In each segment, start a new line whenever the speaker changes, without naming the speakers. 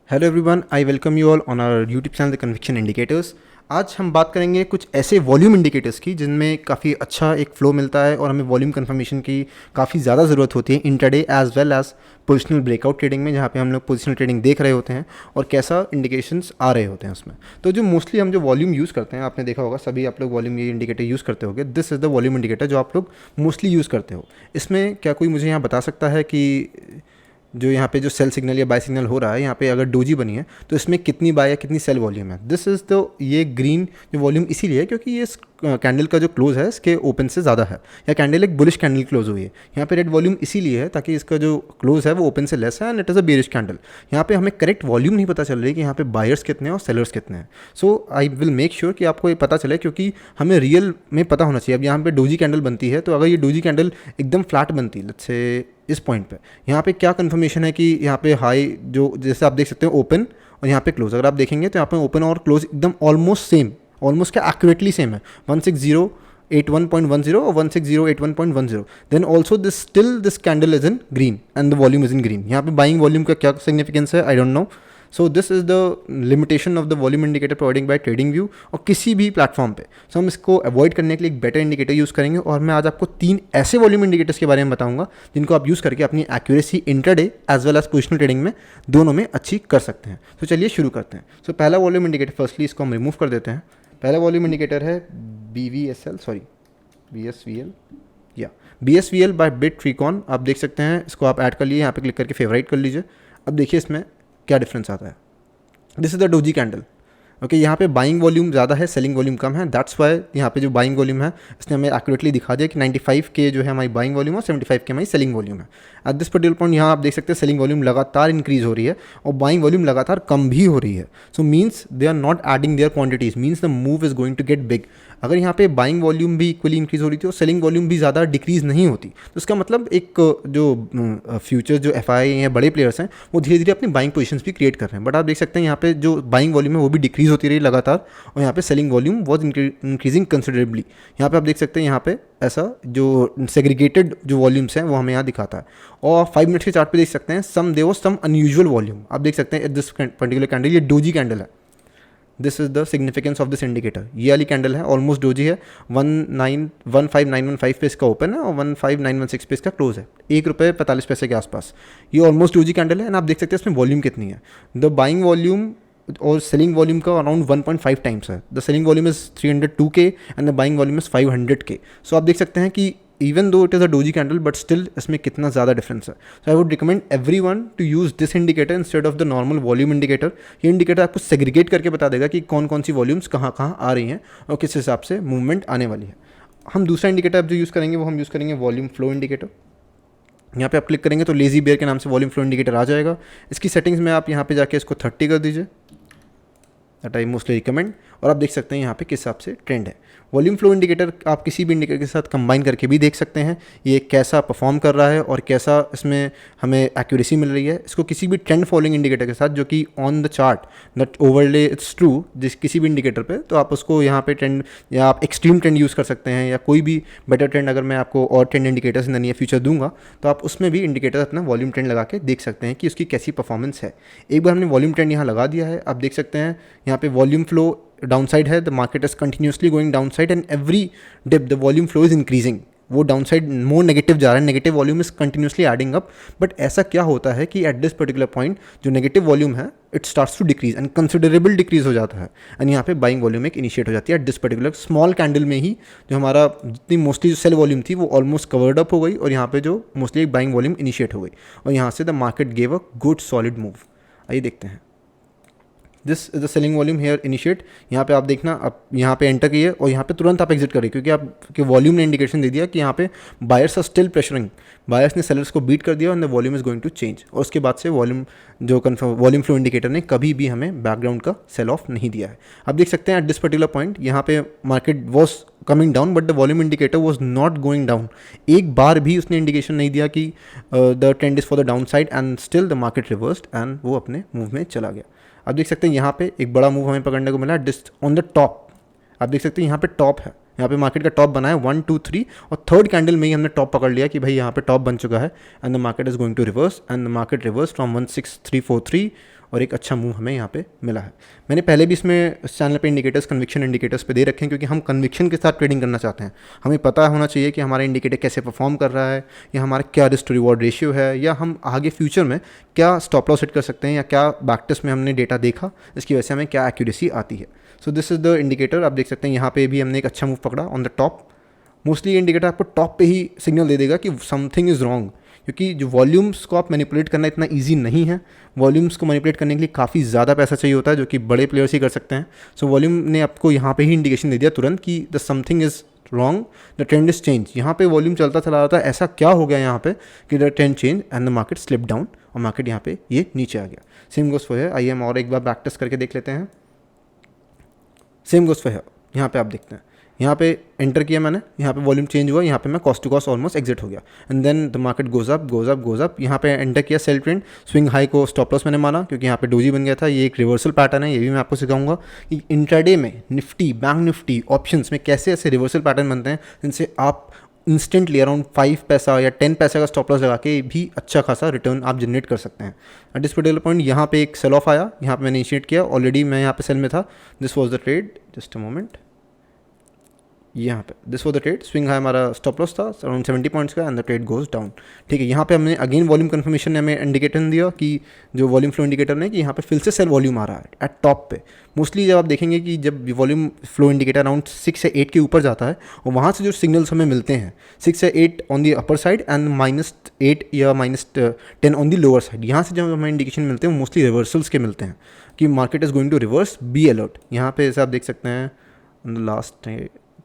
Hello everyone, I welcome you all on our YouTube channel the conviction indicators. आज हम बात करेंगे कुछ ऐसे वॉल्यूम इंडिकेटर्स की जिनमें काफ़ी अच्छा एक फ्लो मिलता है और हमें वॉल्यूम कंफर्मेशन की काफ़ी ज़्यादा ज़रूरत होती है intraday as well as positional breakout trading में, जहाँ पे हम लोग पोजिशनल ट्रेडिंग देख रहे होते हैं और कैसा इंडिकेशंस आ रहे होते हैं उसमें। तो जो मोस्टली हम जो वॉल्यूम यूज़ करते हैं, आपने देखा होगा सभी आप लोग वॉल्यूम ये इंडिकेटर यूज़ करते होगे। This is the volume indicator जो आप लोग मोस्टली यूज़ करते हो। इसमें क्या कोई मुझे यहाँ बता सकता है कि जो यहाँ पे जो सेल सिग्नल या बाय सिग्नल हो रहा है, यहाँ पे अगर डोजी बनी है तो इसमें कितनी बाय या कितनी सेल वॉल्यूम है? दिस इज़ द ये ग्रीन जो वॉल्यूम इसीलिए है क्योंकि ये कैंडल का जो क्लोज है इसके ओपन से ज़्यादा है, या कैंडल एक बुलिश कैंडल क्लोज हुई है। यहाँ पे रेड वॉल्यूम इसीलिए है ताकि इसका जो क्लोज है वो ओपन से लेस है and it is a bearish candle. यहाँ पे हमें करेक्ट वॉल्यूम नहीं पता चल रही कि यहाँ पे बायर्स कितने हैं और सेलर्स कितने हैं। सो आई विल मेक श्योर कि आपको ये पता चले, क्योंकि हमें रियल में पता होना चाहिए। अब यहाँ पे डोजी कैंडल बनती है, तो अगर ये डोजी कैंडल एकदम फ्लैट बनती है लेट्स से इस पॉइंट पे, यहाँ पे क्या कंफर्मेशन है कि यहाँ पे हाई जो जैसे आप देख सकते हैं ओपन और यहाँ पे क्लोज, अगर आप देखेंगे तो यहाँ पे ओपन और क्लोज एकदम ऑलमोस्ट सेम, ऑलमोस्ट क्या एक्यूरेटली सेम है, 16081.10 और 16081.10। Then also this still this candle is in green and the volume is in green. यहाँ पे बाइंग वॉल्यूम का क्या सिग्निफिकेंस है I don't know. So this is the limitation of the volume indicator providing by trading view और किसी भी platform पे। सो हम इसको अवॉइड करने के लिए एक बेटर इंडिकेटर यूज़ करेंगे और मैं आज आपको 3 ऐसे वॉल्यूम इंडिकेटर्स के बारे में बताऊंगा जिनको आप यूज़ करके अपनी accuracy intraday as well as positional trading में दोनों में अच्छी कर सकते हैं। तो चलिए शुरू करते हैं। सो पहला वॉल्यूम इंडिकेटर, फर्स्टली इसको हम रिमूव कर देते हैं। पहला वॉल्यूम इंडिकेटर है BSVL या BSVL बाय बिटट्रिकॉन। आप देख सकते हैं, इसको आप ऐड कर लिए, यहाँ पे क्लिक करके फेवराइट कर लीजिए। अब देखिए इसमें क्या डिफरेंस आता है। This is the doji candle. Okay, यहाँ पे बाइंग वॉल्यूम ज़्यादा है, सेलिंग वॉल्यूम कम है। दैट्स वाई यहाँ पे जो बाइंग वॉल्यूम है इसने हमें एक्यूरेटली दिखा दिया कि 95 के जो है हमारी बाइंग वॉल्यूम और 75 के हमारी सेलिंग वॉल्यूम है। एट दिस पर्टिकुलर पॉइंट यहाँ आप देख सकते हैं सेलिंग वॉल्यूम लगातार इंक्रीज हो रही है और बाइंग वॉल्यूम लगातार कम भी हो रही है। So means they are not adding their quantities, means the move is going to get big. अगर यहाँ पे बाइंग वॉल्यूम भी इक्वली इंक्रीज हो रही थी और सेलिंग वॉल्यूम भी ज़्यादा डिक्रीज नहीं होती, तो इसका मतलब एक जो फ्यूचर जो FI या बड़े प्लेयर्स हैं वो धीरे धीरे अपनी बाइंग पोजीशंस भी क्रिएट कर रहे हैं। बट आप देख सकते हैं यहाँ पे जो बाइंग वॉल्यूम है वो भी डिक्रीज होती रही लगातार और यहाँ पे selling volume was increasing considerably. यहाँ पे आप देख सकते हैं यहाँ पे ऐसा जो सेग्रीगेटेड जो वॉल्यूम्स हैं वो हमें यहाँ दिखाता है। और 5 मिनट्स के चार्ट पे देख सकते हैं some there was some unusual volume. आप देख सकते हैं दिस पर्टिकुलर कैंडल, ये डोजी कैंडल है। This is the significance of this indicator. ये वाली कैंडल है ऑलमोस्ट डोजी है, 15915 पे इसका ओपन है और 15916 पे इसका क्लोज है, ₹1.45 के आसपास। ये ऑलमोस्ट डोजी कैंडल है एंड आप देख सकते हैं इसमें वॉल्यूम कितनी है। द बाइंग वॉल्यूम और सेलिंग वॉल्यूम का अराउंड 1.5 टाइम्स है। The selling volume is 302K and the buying volume is 500K। So आप देख सकते हैं कि even though it is a doji candle but still इसमें कितना ज़्यादा डिफरेंस है। So I would recommend everyone to use this indicator instead of the normal volume indicator. ये इंडिकेटर आपको सेग्रीगेट करके बता देगा कि कौन कौन सी वॉल्यूम्स कहाँ कहाँ आ रही हैं और किस हिसाब से मूवमेंट आने वाली है। हम दूसरा इंडिकेटर अब जो यूज़ करेंगे वो हम यूज़ करेंगे वॉल्यूम फ्लो इंडिकेटर। यहाँ पे आप क्लिक करेंगे तो लेजी बेयर के नाम से वॉल्यूम फ्लो इंडिकेटर आ जाएगा। इसकी सेटिंग्स में आप यहाँ पे जाके इसको 30 कर दीजिए, दैट आई मोस्टली रिकमेंड। और आप देख सकते हैं यहाँ पे किस हिसाब से ट्रेंड है। वॉल्यूम फ्लो इंडिकेटर आप किसी भी इंडिकेटर के साथ कंबाइन करके भी देख सकते हैं ये कैसा परफॉर्म कर रहा है और कैसा इसमें हमें एक्यूरेसी मिल रही है। इसको किसी भी ट्रेंड फॉलोइंग इंडिकेटर के साथ जो कि on the chart that overlay it's true जिस किसी भी इंडिकेटर पे, तो आप उसको यहाँ पे ट्रेंड या आप एक्सट्रीम ट्रेंड यूज़ कर सकते हैं या कोई भी बेटर ट्रेंड अगर मैं आपको और trend indicators in the near future दूंगा तो आप उसमें भी इंडिकेटर अपना वॉल्यूम ट्रेंड लगा के देख सकते हैं कि उसकी कैसी परफॉर्मेंस है। एक बार हमने वॉल्यूम ट्रेंड यहाँ लगा दिया है, आप देख सकते हैं यहाँ पे वॉल्यूम फ्लो डाउनसाइड है, the market is continuously going downside and every dip the volume flow is increasing. वो डाउनसाइड मोर नेगेटिव जा रहा है, negative volume is continuously adding up. But ऐसा क्या होता है कि एट दिस पर्टिकुलर पॉइंट जो नेगेटिव वॉल्यूम है it starts to decrease and considerable decrease हो जाता है एंड यहाँ पे बाइंग वॉल्यूम एक इनिशिएट हो जाती है eight this particular small candle में ही। जो हमारा जितनी मोस्टली जो सेल वॉल्यूम थी वो ऑलमोस्ट कवर्ड अप हो गई और यहाँ पे जो मोस्टली एक बाइंग वॉल्यूम इनिशिएट हो गई और यहाँ से the market gave a good solid move. आइए देखते हैं। This is the selling volume here initiate. यहाँ पे आप देखना, आप यहाँ पे एंटर किए और यहाँ पे तुरंत आप एग्जिट करिए क्योंकि आपके वॉल्यूम ने इंडिकेशन दे दिया कि यहाँ पे buyers are still pressuring. Buyers ने सेलर्स को बीट कर दिया and the volume is going to change. और उसके बाद से वॉल्यूम जो वॉल्यूम फ्लो इंडिकेटर ने कभी भी हमें बैकग्राउंड का सेल ऑफ नहीं दिया है। आप देख सकते हैं एट दिस पर्टिकुलर पॉइंट यहाँ पे market was coming down but the volume indicator was not going down. एक बार भी उसने इंडिकेशन नहीं दिया कि the trend is for the down side and still the market reversed and वो अपने मूव में चला गया। आप देख सकते हैं यहाँ पे एक बड़ा मूव हमें पकड़ने को मिला डिस्ट ऑन द टॉप। आप देख सकते हैं यहाँ पे टॉप है यहाँ पे मार्केट का टॉप बना है 1 2 3 और थर्ड कैंडल में ही हमने टॉप पकड़ लिया कि भाई यहाँ पे टॉप बन चुका है and the market is going to reverse and the market reverse from 16343 और एक अच्छा मूव हमें यहाँ पे मिला है। मैंने पहले भी इसमें इस चैनल पे इंडिकेटर्स, कन्विक्शन इंडिकेटर्स पे दे रखे हैं क्योंकि हम कन्विक्शन के साथ ट्रेडिंग करना चाहते हैं। हमें पता होना चाहिए कि हमारा इंडिकेटर कैसे परफॉर्म कर रहा है या हमारा क्या रिस्क टू रिवॉर्ड रेशियो है या हम आगे फ्यूचर में क्या स्टॉप लॉस सेट कर सकते हैं या क्या बैक टेस्ट में हमने डेटा देखा इसकी वजह से हमें क्या एक्यूरेसी आती है। So this is the indicator. आप देख सकते हैं यहाँ पे भी हमने एक अच्छा मूव पकड़ा ऑन द टॉप। मोस्टली ये इंडिकेटर आपको टॉप पे ही सिग्नल दे देगा कि समथिंग इज़ रॉन्ग, क्योंकि जो वॉल्यूम्स को आप मैनिपुलेट करना इतना इजी नहीं है। वॉल्यूम्स को मैनिपुलेट करने के लिए काफ़ी ज़्यादा पैसा चाहिए होता है जो कि बड़े प्लेयर्स ही कर सकते हैं। सो वॉल्यूम ने आपको यहाँ पे ही इंडिकेशन दे दिया तुरंत कि the something is wrong, the trend is change. यहाँ पे वॉल्यूम चलता चला रहा था, ऐसा क्या हो गया यहाँ पे कि the trend change and the market slip down और मार्केट यहाँ पे ये नीचे आ गया। Same goes for here. आइए हम और एक बार बैक टेस्ट करके देख लेते हैं। Same goes for here. यहाँ पे आप देखते हैं, यहाँ पे एंटर किया मैंने, यहाँ पे वॉल्यूम चेंज हुआ, यहाँ पे मैं cost to cost almost exit हो गया and then the market goes up goes up goes up. यहाँ पे एंटर किया सेल ट्रेंड, स्विंग हाई को स्टॉप लॉस मैंने माना क्योंकि यहाँ पे डोजी बन गया था। ये एक रिवर्सल पैटर्न है, ये भी मैं आपको सिखाऊंगा कि इंट्राडे में निफ्टी, बैंक निफ्टी, ऑप्शंस में कैसे ऐसे रिवर्सल पैटर्न बनते हैं जिनसे आप इंस्टेंटली अराउंड 5 पैसा या 10 पैसा का स्टॉप लॉस लगा के भी अच्छा खासा रिटर्न आप जनरेट कर सकते हैं। एट दिस पर्टिकुलर पॉइंट यहाँ पे एक सेल ऑफ आया, यहाँ पे मैंने इनिशिएट किया, ऑलरेडी मैं यहाँ पे सेल में था। This was the trade, just a moment, यहाँ पे this was the trade, swing high हमारा स्टॉप लॉस था अराउंड 70 पॉइंट्स का and the trade goes down. ठीक है, यहाँ पे हमने अगेन वॉल्यूम कन्फर्मेशन ने हमें इंडिकेटर दिया कि जो वॉल्यूम फ्लो इंडिकेटर ने कि यहाँ पे फिर से सेल वॉल्यूम आ रहा है एट टॉप पे। मोस्टली जब आप देखेंगे कि जब वॉल्यूम फ्लो इंडिकेटर अराउंड 6 या 8 के ऊपर जाता है और वहाँ से जो सिग्नल्स हमें मिलते हैं 6 या 8 on the upper side and -8 या -10 ऑन दी लोअर साइड, यहाँ से जब हमें इंडिकेशन मिलते हैं मोस्टली रिवर्सल्स के मिलते हैं कि market is going to reverse, be alert. यहाँ पे जैसे आप देख सकते हैं लास्ट,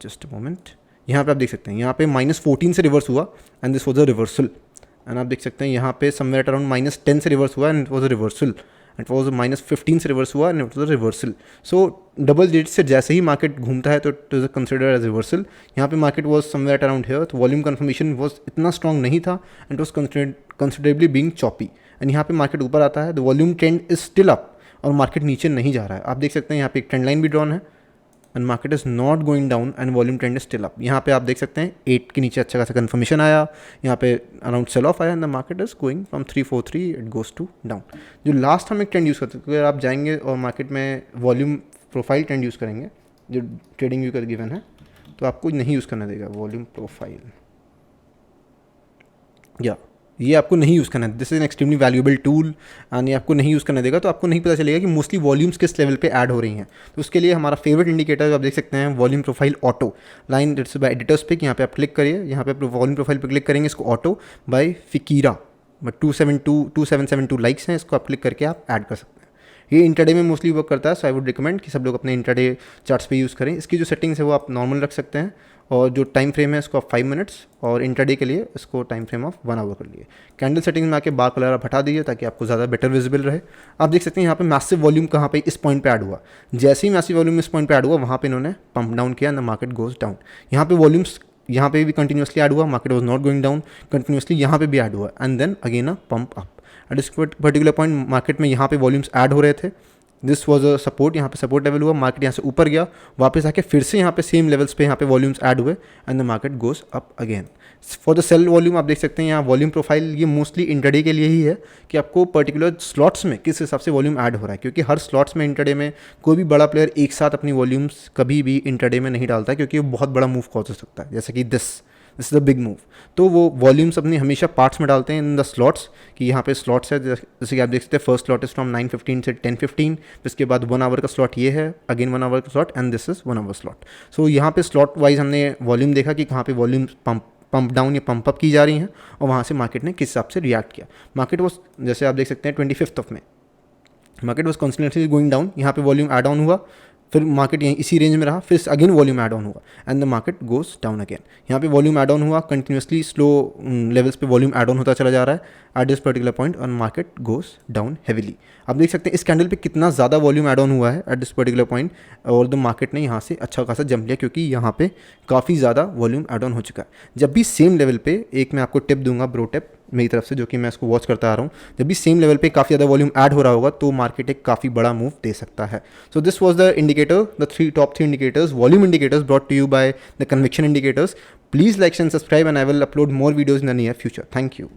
जस्ट अ मोमेंट, यहाँ पे आप देख सकते हैं यहाँ पे -14 से रिवर्स हुआ and this was a reversal and आप देख सकते हैं यहाँ पे समवेयर अराउंड -10 से रिवर्स हुआ and it was a reversal, it was -15 से रिवर्स हुआ and it was a reversal. So double digit से जैसे ही मार्केट घूमता है तो it is considered as reversal. यहाँ पे market was somewhere around here, तो वॉल्यूम कन्फर्मेशन वॉज इतना स्ट्रॉन्ग नहीं था and was considerably being choppy and यहाँ पे मार्केट ऊपर आता है, the volume trend is still up और मार्केट नीचे नहीं जा रहा है। आप देख सकते हैं यहाँ पे एक ट्रेंड लाइन भी ड्रॉन है and market is not going down and volume trend is still up. यहाँ पे आप देख सकते हैं 8 के नीचे अच्छा खासा कंफर्मेशन आया, यहाँ पे अराउंड सेल ऑफ आया and the market is going from 343 it goes to down. जो लास्ट हम एक ट्रेंड यूज़ करते हैं, अगर आप जाएंगे और मार्केट में वॉल्यूम प्रोफाइल ट्रेंड यूज़ करेंगे जो ट्रेडिंग व्यू का गिवन है तो आपको नहीं यूज़ करना देगा वॉल्यूम प्रोफाइल, या ये आपको नहीं यूज़ करना है। This is an extremely valuable tool and ये आपको नहीं यूज़ करना देगा, तो आपको नहीं पता चलेगा कि मोस्टली वॉल्यूम्स किस लेवल पे ऐड हो रही हैं। तो उसके लिए हमारा फेवरेट इंडिकेटर आप देख सकते हैं volume profile auto line, it's by editors pick. यहाँ पे आप क्लिक करिए, यहाँ पे आप वॉल्यूम प्रोफाइल पे क्लिक करेंगे, इसको ऑटो बाय फिकीरा, बट 2772 लाइक्स हैं, इसको आप क्लिक करके आप ऐड कर सकते हैं। ये इंट्राडे में मोस्टली वर्क करता है, सो आई वुड रिकमेंड कि सब लोग अपने इंट्राडे चार्ट्स पे यूज़ करें। इसकी जो सेटिंग्स है वो आप नॉर्मल रख सकते हैं और जो टाइम फ्रेम है इसको आप 5 मिनट्स और इंट्राडे के लिए इसको टाइम फ्रेम ऑफ 1 आवर कर लिए। कैंडल सेटिंग में आके बार कलर आप हटा दीजिए ताकि आपको ज़्यादा बेटर विजिबल रहे। आप देख सकते हैं यहाँ पे मैसिव वॉल्यूम कहाँ पे इस पॉइंट पे ऐड हुआ, जैसे ही मैसिव वॉल्यूम इस पॉइंट पे ऐड हुआ वहाँ पे इन्होंने पंप डाउन किया and the market goes down. यहाँ पे वॉल्यूम्स यहाँ पे भी कंटिन्यूसली ऐड हुआ, market was not going down, continuously यहाँ पे भी ऐड हुआ and then again a pump up. At this particular point market में यहाँ पे वॉल्यूम्स ऐड हो रहे थे, दिस वॉज अ सपोर्ट, यहाँ पे सपोर्ट लेवल हुआ, मार्केट यहाँ से ऊपर गया, वापस आके फिर से यहाँ पे सेम लेवल्स पे यहाँ पे वॉल्यूम्स ऐड हुए and the market goes up again. For the sell volume आप देख सकते हैं यहाँ वॉल्यूम प्रोफाइल ये मोस्टली इंट्राडे के लिए ही है कि आपको पर्टिकुलर स्लॉट्स में किस हिसाब से वॉल्यूम ऐड हो रहा है, क्योंकि हर स्लॉट्स में इंट्राडे में कोई भी बड़ा प्लेयर एक साथ अपनी वॉल्यूम्स कभी भी इंट्राडे में नहीं डालता है, क्योंकि वो बहुत बड़ा मूव कॉज हो सकता है, जैसे कि this is the big move. तो वो वॉल्यूम्स अपनी हमेशा पार्ट्स में डालते हैं इन द स्लॉट्स, कि यहाँ पे स्लॉट्स है जैसे कि आप देख सकते हैं फर्स्ट स्लॉट इज फ्रॉम 9:15 से 10:15, इसके बाद 1 आवर का स्लॉट ये है, अगेन 1 आवर का slot and this is 1 hour slot. So यहाँ पे स्लॉट वाइज हमने वॉल्यूम देखा कि कहाँ पे वॉल्यूम पंप डाउन या पंप अप की जा रही हैं और वहाँ से मार्केट ने किस हिसाब से रिएक्ट किया। मार्केट वॉज, जैसे आप देख सकते हैं 25 ऑफ में market was constantly going down, यहाँ पे वॉल्यूम ऐड ऑन हुआ, फिर मार्केट यहीं इसी रेंज में रहा, फिर अगेन वॉल्यूम ऐड ऑन हुआ and the market goes down again. यहाँ पे वॉल्यूम ऐड ऑन हुआ, कंटिन्यूसली स्लो लेवल्स पे वॉल्यूम ऐड ऑन होता चला जा रहा है एट दिस पर्टिकुलर पॉइंट और मार्केट गोज डाउन हेविली। आप देख सकते हैं इस कैंडल पे कितना ज़्यादा वॉल्यूम ऐड ऑन हुआ है एट दिस पर्टिकुलर पॉइंट और द मार्केट ने यहाँ से अच्छा खासा जंप लिया, क्योंकि यहाँ पे काफ़ी ज़्यादा वॉल्यूम ऐड ऑन हो चुका है। जब भी सेम लेवल पे, एक मैं आपको टिप दूंगा ब्रो टिप, मेरी तरफ से, जो कि मैं इसको वॉच करता आ रहा हूँ। जब भी सेम लेवल पे काफ़ी ज़्यादा वॉल्यूम ऐड हो रहा होगा तो मार्केट एक काफ़ी बड़ा मूव दे सकता है। So this was the indicator, the top three indicators, volume indicators brought to you by the conviction indicators. Please like and subscribe and I will upload more videos in the near future. Thank you.